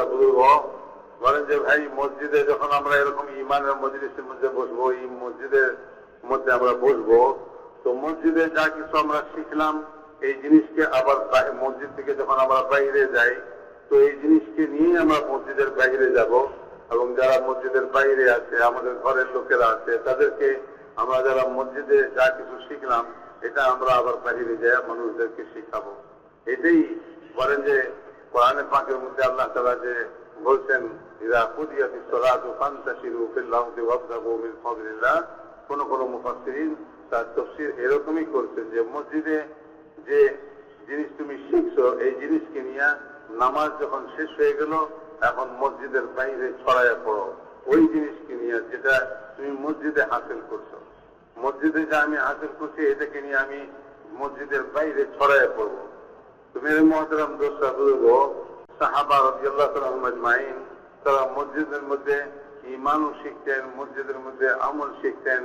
দোস্তা বুজুর্গ বলেন যে ভাই মসজিদে যখন আমরা এরকম ইমানের মজলিসের মধ্যে বসবো, এই মসজিদের মধ্যে আমরা বসবো, তো মসজিদে যা কিছু আমরা শিখলাম এই জিনিসকে আবার মসজিদ থেকে যখন আমরা বাইরে যাই, তো এই জিনিসকে নিয়ে আমরা মসজিদের বাইরে যাব, এবং যারা মসজিদের বাইরে আছে, আমাদের ঘরের লোকেরা আছে, তাদেরকে আমরা যারা মসজিদে যা কিছু শিখলাম এটা আমরা আবার বাইরে যাই মানুষদেরকে শিখাবো। এটাই বলেন যে কোরআনে পাকের মধ্যে আল্লাহ তাআলা যে বলছেন ইযা কুদিয়াতিস সালাতু ফান্তাশিরু ফিল আরদি ওয়াবতাগু মিন ফাদলিল্লাহ, কোন কোন মুফাসসিরিন তার তাফসীর এরকমই করছেন যে মসজিদে যে জিনিস তুমি শিখছো এই জিনিসকে নিয়ে নামাজ যখন শেষ হয়ে গেল, এখন মসজিদের বাইরে ছড়াইয়া পড়ো ওই জিনিসকে নিয়ে যেটা তুমি মসজিদে হাসিল করছো। মসজিদে যা আমি হাসিল করছি এটাকে নিয়ে আমি মসজিদের বাইরে ছড়াইয়া পড়বো। তুমি মুহতারাম দোস্তা বুজুর্গ, সাহাবা রাদিয়াল্লাহু তাআলা আজমাইন তারা মসজিদের মধ্যে ঈমানও শিখতেন, মসজিদের মধ্যে আমল শিখতেন।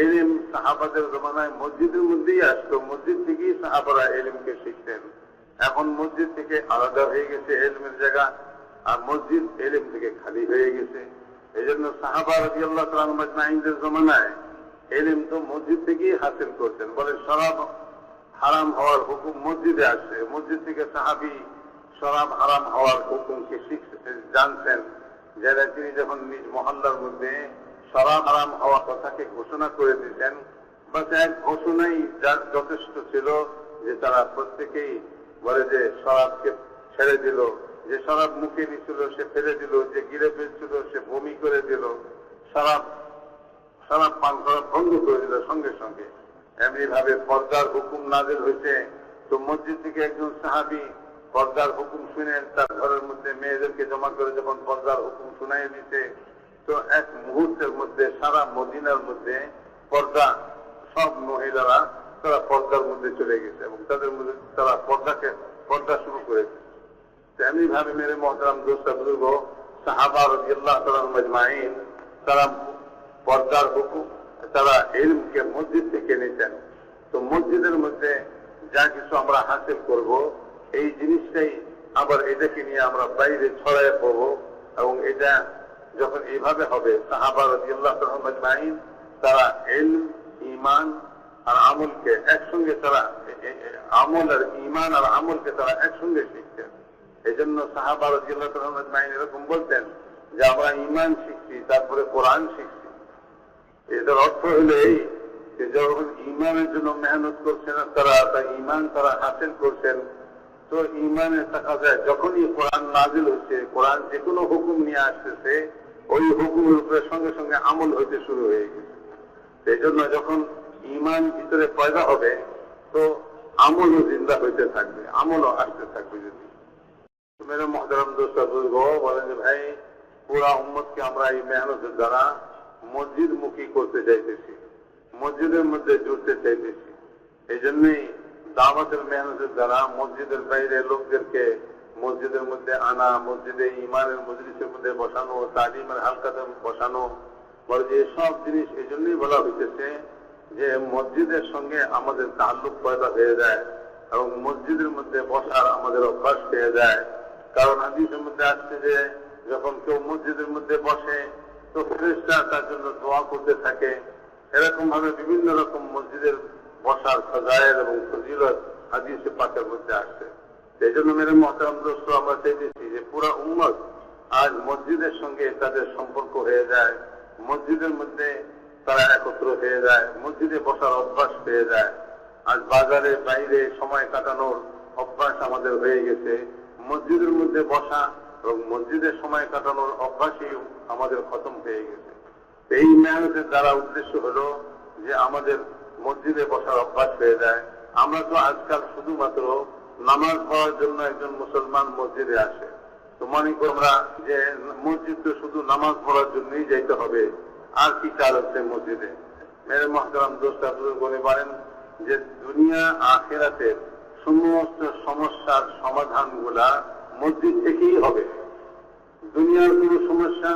ইলম সাহাবাদের জমানায় মসজিদের মধ্যেই আসতো, মসজিদ থেকেই সাহাবারা ইলমকে শিখতেন। এখন মসজিদ থেকে আলাদা হয়ে গেছে ইলমের জায়গা, আর মসজিদ ইলম থেকে খালি হয়ে গেছে। এই জন্য সাহাবা রাদিয়াল্লাহু তাআলা আজমাইনদের জমানায় ইলম তো মসজিদ থেকেই হাসিল করতেন। বলে শরাব হারাম হওয়ার হুকুম মসজিদে আসছে, মসজিদ থেকে সাহাবী শরাব হারাম হওয়ার হুকুমকে জানতেন, যারা তিনি যখন নিজ মহল্লার মধ্যে শরাব হারাম হওয়ার কথাকে ঘোষণা করে দিতেন, বাস এক ঘোষণাই যথেষ্ট ছিল যে তারা প্রত্যেকেই বলে যে শরাবকে ছেড়ে দিল, যে শরাব মুখে নিছিল সে ফেলে দিল, যে গিরে ফেলছিল সে বমি করে দিল, শরাব পান করা বন্ধ করে দিল সঙ্গে সঙ্গে। এমনি ভাবে পর্দার হুকুম নাযিল হয়েছে, তো মসজিদ থেকে একজন সাহাবী পর্দার হুকুম শুনে তার ঘরের মধ্যে মেয়েদেরকে জমা করে যখন পর্দার হুকুম শুনাই দিতে, তো এক মুহূর্তের মধ্যে সারা মদিনার মধ্যে পর্দা, সব মহিলারা তারা পর্দার মধ্যে চলে গেছে এবং তাদের মধ্যে তারা পর্দা শুরু করেছে। এমনি ভাবে মেরে মুহতারাম দোস্তা বুজুর্গ, সাহাবা রাদিয়াল্লাহু তাআলা আজমাইন তারা পর্দার হুকুম, তারা ইলমকে মসজিদ থেকে নিতেন। তো মসজিদের মধ্যে যা কিছু আমরা হাসিল করব এই জিনিসটাই আবার এটাকে নিয়ে আমরা বাইরে ছড়াইয়ে পড়বো, এবং এটা যখন এইভাবে হবে সাহাবা রাদিয়াল্লাহু তাআলা আজমাইন তারা ইলম, ঈমান আর আমলকে একসঙ্গে, তারা আমল আর ঈমান আর আমলকে তারা একসঙ্গে শিখতেন। এই জন্য সাহাবা রাদিয়াল্লাহু তাআলা আজমাইন এরকম বলতেন যে আমরা ঈমান শিখছি, তারপরে কোরআন শিখছি। এটার অর্থ হলো এই যে যখন ঈমানের জন্য মেহনত করছেন তারা, তা ঈমান তারা হাসিল করছেন, তো ঈমানের থাকা যায় যখনই কোরআন নাযিল হচ্ছে, কোরআন যে কোনো হুকুম নিয়ে আসতেছে, ওই হুকুমের উপরে সঙ্গে সঙ্গে আমল হইতে শুরু হয়ে গেছে। সেই জন্য যখন ঈমান ভিতরে পয়দা হবে, তো আমলও জিন্দা হইতে থাকবে, আমলও আসতে থাকবে। যদি মেরে মুহতারাম দোস্তা বুজুর্গ বলেন যে ভাই পুরা উম্মতকে আমরা এই মেহনতের দ্বারা মসজিদ মুখী করতে চাইতেছি, মসজিদের মধ্যে জুড়তে চাইতেছি। এই জন্যই দাওয়াতের মেহনতের দ্বারা মসজিদের বাইরে লোকদেরকে মসজিদের মধ্যে আনা, মসজিদে ঈমানের মজলিসের মধ্যে বসানো, তালিমের হালকাতে বসানো, বলে যে সব জিনিস এই জন্যই বলা হইতেছে যে মসজিদের সঙ্গে আমাদের তাল্লুক পয়দা হয়ে যায় এবং মসজিদের মধ্যে বসার আমাদের অভ্যাস হয়ে যায়। কারণ হাদিসের মধ্যে আসছে যে যখন কেউ মসজিদের মধ্যে বসে তো ফেরেশতা তার জন্য দোয়া করতে থাকে। এরকম ভাবে বিভিন্ন রকম মসজিদের বসার ফাজাইল এবং ফজিলত হাদিসে পাকের মধ্যে আসছে। সেই জন্য মেরে মুহতারাম দোস্ত, আমরা চাইতেছি যে পুরা উম্মত আজ মসজিদের সঙ্গে তাদের সম্পর্ক হয়ে যায়, মসজিদের মধ্যে তারা একত্র হয়ে যায়, মসজিদে বসার অভ্যাস হয়ে যায়। আজ বাজারে বাইরে সময় কাটানোর অভ্যাস আমাদের হয়ে গেছে, মসজিদের মধ্যে বসা এবং মসজিদে সময় কাটানোর অভ্যাসই আমাদের খতম হয়ে গেছে। এই মেহনতের দ্বারা উদ্দেশ্য হলো যে আমাদের মসজিদে বসার অভ্যাস হয়ে যায়। আমরা তো আজকাল শুধুমাত্র নামাজ পড়ার জন্য একজন মুসলমান মসজিদে আসে, তো মনে করি আমরা যে মসজিদ তো শুধু নামাজ পড়ার জন্যই যাইতে হবে, আর কি কাজ আছে মসজিদে। মেরে মুহতারাম দোস্ত বলে পারেন যে দুনিয়া আখিরাতের সমস্ত সমস্যার সমাধানগুলা মসজিদ থেকেই হবে। দুনিয়ার কোনো সমস্যা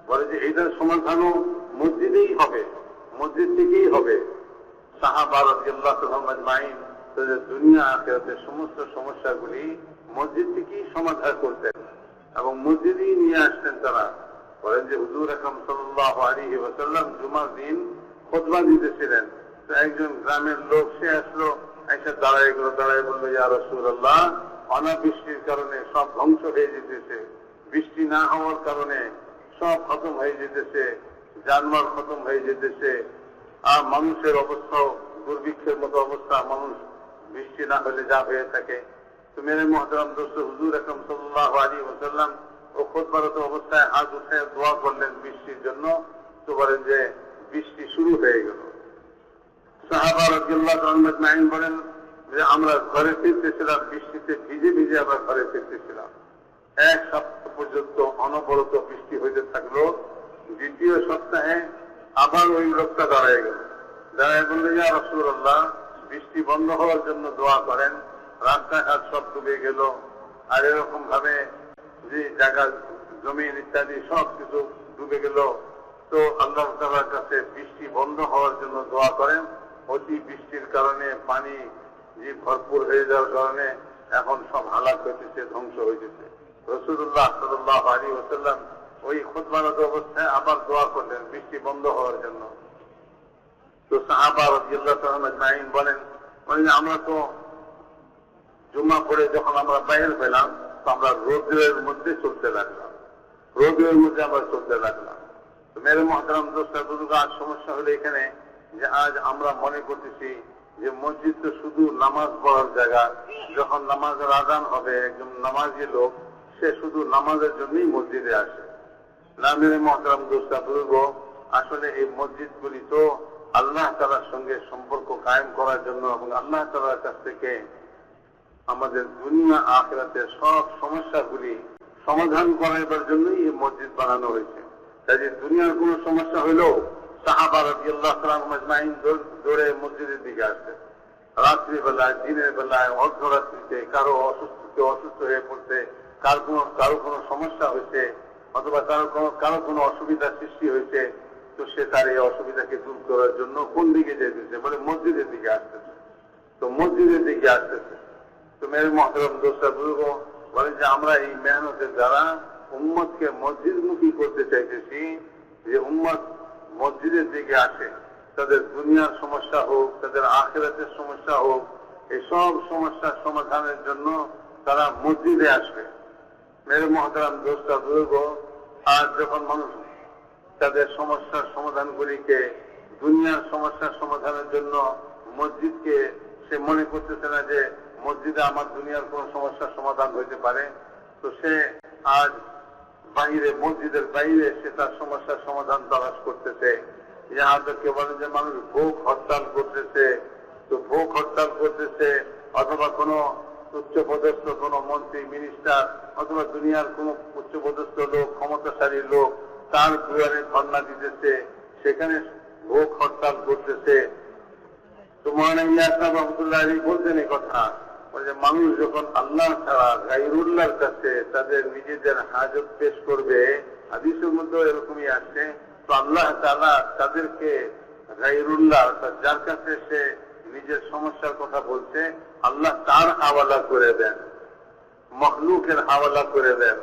বলে যে এটার সমাধানও মসজিদেই হবে, মসজিদ থেকেই হবে। সাহাবা রাদিয়াল্লাহু তাআলা আজমাইন দুনিয়া আখিরাতের সমস্ত সমস্যাগুলি মসজিদ থেকেই সমাধান করতেন। এবং মসজিদেই নিয়ে আসতেন তারা। বলেন যে হুজুর আকরাম সাল্লাল্লাহু আলাইহি ওয়াসাল্লাম জুমার দিন খুতবা দিতেছিলেন, তো একজন গ্রামের লোক সে আসলো, এসে দাঁড়ায় বললো, ইয়া রাসূলুল্লাহ, অনাবৃষ্টির কারণে সব ধ্বংস হয়ে যেতেছে, বৃষ্টি না হওয়ার কারণে সব খতম হয়ে যেতেছে, জানমাল খতম হয়ে যেতেছে, আর মানুষের অবস্থাও দুর্ভিক্ষের মতো অবস্থা, মানুষ বৃষ্টি না হলে যা হয়ে থাকে। তো মেরে মুহতারাম দোস্ত, হুজুর আকরাম সাল্লাল্লাহু আলাইহি ওয়াসাল্লাম ও খুতবারত অবস্থায় হাত উঠে দোয়া করলেন বৃষ্টির জন্য। তো বলেন যে বৃষ্টি শুরু হয়ে গেল। সাহাবা রাদিয়াল্লাহু তাআলা আজমাইন বলেন যে আমরা ঘরে ফিরতেছিলাম, বৃষ্টিতে ভিজে ভিজে আমরা ঘরে ফিরতেছিলাম। এক সপ্তাহ পর্যন্ত অনবরত বৃষ্টি হইতে থাকলো। দ্বিতীয় সপ্তাহে আবার ওই লোকটা দাঁড়ায় গেল, দাঁড়ায় বললো, ইয়া রাসূলুল্লাহ, বৃষ্টি বন্ধ হওয়ার জন্য দোয়া করেন, রাস্তাঘাট সব ডুবে গেল, আর এরকম ভাবে যে জায়গা জমিন ইত্যাদি সব কিছু ডুবে গেল। তো আল্লাহ তাআলার কাছে বৃষ্টি বন্ধ হওয়ার জন্য দোয়া করেন। অতি বৃষ্টির কারণে পানি যে ভরপুর হয়ে যাওয়ার কারণে এখন সব হালাক হইতেছে, ধ্বংস হইতেছে। রাসূলুল্লাহ সাল্লাল্লাহু আলাইহি ওয়াসাল্লাম ওই খুতবারত অবস্থায় আবার দোয়া করলেন বৃষ্টি বন্ধ হওয়ার জন্য। তো সাহাবা রাদিয়াল্লাহু তাআলা আজমাইন বলেন আমরা তো জুমা পড়ে যখন আমরা বাইরে পেলাম, তো আমরা রোদ্রের মধ্যে চলতে লাগলাম, রোদ্রের মধ্যে আমরা চলতে লাগলাম। তো মেরে মুহতারাম দোস্ত বুজুর্গ, আজ সমস্যা হলো এখানে যে আজ আমরা মনে করতেছি যে মসজিদ তো শুধু নামাজ পড়ার জায়গা। যখন নামাজের আযান হবে, একজন নামাজি লোক সে শুধু নামাজের জন্যই মসজিদে আসে না। মেরে মুহতারাম দোস্ত বুজুর্গ, আসলে এই মসজিদগুলি তো আল্লাহ তাআলার সঙ্গে সম্পর্ক কায়েম করার জন্য এবং আল্লাহ তাআলার কাছ থেকে আমাদের দুনিয়া আখিরাতের সব সমস্যাগুলি সমাধান করার জন্যই এই মসজিদ বানানো হয়েছে। কাজে দুনিয়ার কোন সমস্যা হইলেও সাহাবা রাদিয়াল্লাহু তাআলা আজমাইন দৌড়ে মসজিদের দিকে আসছে। রাত্রিবেলায়, দিনের বেলায়, অর্ধরাত্রিতে কারো অসুস্থ হয়ে পড়ছে, কারো কোনো সমস্যা হয়েছে, অথবা কারো কোনো অসুবিধার সৃষ্টি হয়েছে, তো সে তার এই অসুবিধাকে দূর করার জন্য কোন দিকে যেতেছে, বলে মসজিদের দিকে আসতেছে। তো মসজিদের দিকে আসতেছে। তো মেরে মুহতারাম দোস্ত বুজুর্গ বলেন যে আমরা এই মেহনতের দ্বারা উম্মতকে মসজিদমুখী করতে চাইতেছি, যে উম্মত মসজিদের দিকে আসে, তাদের দুনিয়ার সমস্যা হোক, তাদের আখিরাতের সমস্যা হোক, এই সব সমস্যার সমাধানের জন্য তারা মসজিদে আসবে। মেরে মুহতারাম দোস্ত বুজুর্গ, আজ যখন মানুষ তাদের সমস্যার সমাধানগুলিকে, দুনিয়ার সমস্যার সমাধানের জন্য মসজিদকে সে মনে করতেছে না যে মসজিদে আমার দুনিয়ার কোন সমস্যার সমাধান হইতে পারে, তো সে আজ বাইরে, মসজিদের বাইরে সে তার সমস্যার সমাধান তালাশ করতেছে। ইহা তো কেউ বলেন যে মানুষ ভোগ হরতাল করতেছে, তো ভোগ হরতাল করতেছে, অথবা কোন উচ্চপদস্থ কোন মন্ত্রী, মিনিস্টার, অথবা দুনিয়ার কোন উচ্চপদস্থ লোক, ক্ষমতাশালী লোক তার দুয়ারে ধর্ণা দিতেছে, সেখানে ভোগ হরতাল করতেছে। তো মৌলানা ইলিয়াস রহমাতুল্লাহ আলাইহি বলতেন এই কথা, যে মানুষ যখন আল্লাহ ছাড়া গায়রুল্লাহর কাছে তাদের নিজেদের হাজত পেশ করবে, হাদিসের মধ্যে এরকমই আসছে, তো আল্লাহ তাআলা তাদেরকে গায়রুল্লাহ, যার কাছে সে নিজের সমস্যার কথা বলছে, আল্লাহ তার হাওয়ালা করে দেন, মখলুকের হাওয়ালা করে দেন।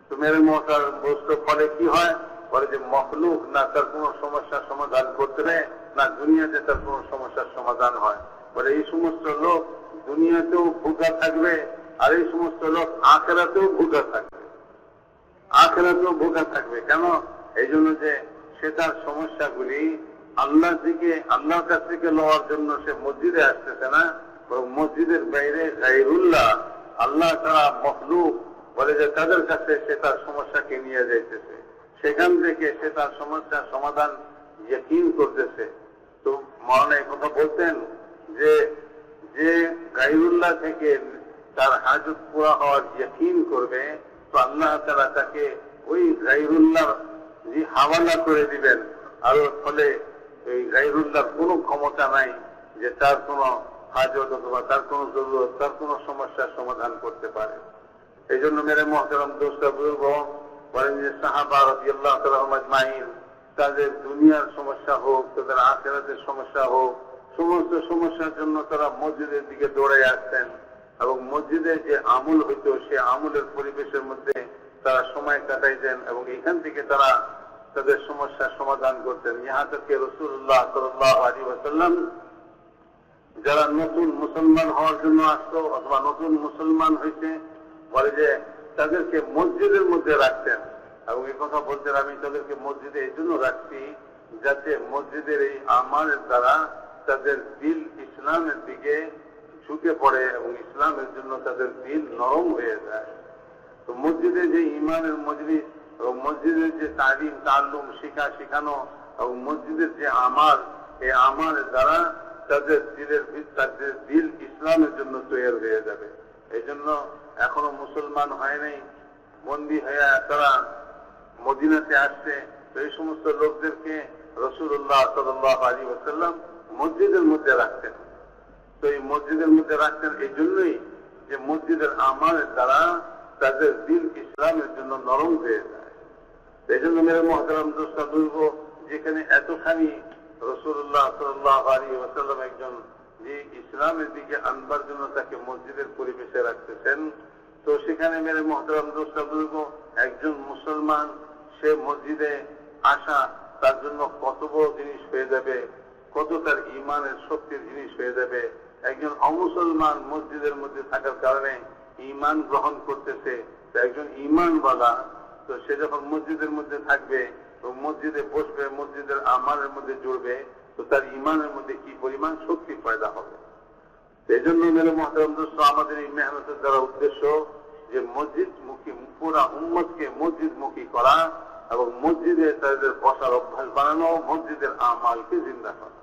তো মেরে মুহতারাম দোস্ত, ফলে কি হয়, বলে যে মখলুক না তার কোন সমস্যার সমাধান করতে নেই, না দুনিয়াতে তার কোন সমস্যার সমাধান হয়। বলে এই সমস্ত লোক দুনিয়াতেও ভুগা থাকবে, আর এই সমস্ত লোক আখিরাতেও ভুগা থাকবে, আখিরাতেও ভুগা থাকবে। কেন? এই জন্য যে সে তার সমস্যাগুলি আল্লাহর কাছ থেকে লওয়ার জন্য সে মসজিদে আসতেছে না, মসজিদের বাইরে গায়রুল্লাহ, আল্লাহ ছাড়া মখলুক, বলে যে তাদের কাছে সে তার সমস্যাকে নিয়ে যাইতেছে, সেখান থেকে সে তার সমস্যার সমাধান ইয়াকিন করতেছে। তো মাওলানা এই কথা বলতেন যে যে গায়রুল্লাহ থেকে তার হাজত পুরা হওয়ার ইয়াকিন করবে, তো আল্লাহ তাআলা তাকে ওই গায়রুল্লাহ হাওয়ালা করে দিবেন, আর ফলে এই গায়রুল্লাহর কোনো ক্ষমতা নাই যে তার কোনো হাজত অথবা তার কোনো জরুরত, তার কোনো সমস্যার সমাধান করতে পারে। এই জন্য মেরে মুহতারাম দোস্ত বুজুর্গ বলেন যে সাহাবা রাদিয়াল্লাহু তাআলা আজমাইন তাদের দুনিয়ার সমস্যা হোক, তাদের আখিরাতের সমস্যা হোক, সমস্ত সমস্যার জন্য তারা মসজিদের দিকে দৌড়ে আসতেন, এবং মসজিদে যে আমল হইতো সে আমলের পরিবেশের মধ্যে তারা সময় কাটাইতেন এবং এখান থেকে তারা তাদের সমস্যার সমাধান করতেন। ইহা থেকে রাসূলুল্লাহ সাল্লাল্লাহু আলাইহি ওয়াসাল্লাম যারা নতুন মুসলমান হওয়ার জন্য আসতো অথবা নতুন মুসলমান হয়েছে বলে যে তাদেরকে মসজিদের মধ্যে রাখতেন এবং এই কথা বলতেন, আমি তাদেরকে মসজিদে এই জন্য রাখছি যাতে মসজিদের এই আমালের দ্বারা তাদের দিল ইসলামের দিকে ঝুঁকে পড়ে এবং ইসলামের জন্য তাদের দিল নরম হয়ে যায়। তো মসজিদে যে ইমানের মজলিস এবং মসজিদের যে তালিম তাল্লুম শেখানো এবং মসজিদের যে আমাল, এই আমালের দ্বারা তাদের দিল ইসলামের জন্য তৈরি হয়ে যাবে। এই জন্য এখনো মুসলমান হয় নাই, বন্দী হয়ে তারা মদিনাতে আসছে। তো এই সমস্ত লোকদেরকে রাসূলুল্লাহ সাল্লাল্লাহু আলাইহি ওয়াসাল্লাম মসজিদের মধ্যে রাখতেন। তো এই মসজিদের মধ্যে রাখতেন এই জন্যই যে মসজিদের আমালের দ্বারা তাদের দিল ইসলামের জন্য নরম হয়ে যায়। এই জন্য মেরে মুহতারাম দোস্তা বলব, যেখানে এতখানি রাসূলুল্লাহ সাল্লাল্লাহু আলাইহি ওয়াসাল্লাম একজন যে ইসলামের দিকে আনবার জন্য তাকে মসজিদের পরিবেশে রাখতেছেন, তো সেখানে মেরে মুহতারাম দোস্তা বলব একজন মুসলমান সে মসজিদে আসা তার জন্য কত বড় জিনিস হয়ে যাবে, কত তার ইমানের শক্তির জিনিস হয়ে যাবে। একজন অমুসলমান মসজিদের মধ্যে থাকার কারণে ইমান গ্রহণ করতেছে, তো একজন ইমানওয়ালা তো সে যখন মসজিদের মধ্যে থাকবে তো মসজিদে বসবে, মসজিদের আমালের মধ্যে জুড়বে, তো তার ইমানের মধ্যে কি পরিমাণ শক্তি পয়দা হবে। এই জন্য মেরে মুহতারাম দোস্ত আমাদের এই মেহনতের দ্বারা উদ্দেশ্য যে মসজিদ মুখী পুরা উম্মতকে মসজিদ মুখী করা এবং মসজিদে তাদের বসার অভ্যাস বানানো, মসজিদের আমালকে জিন্দা করা।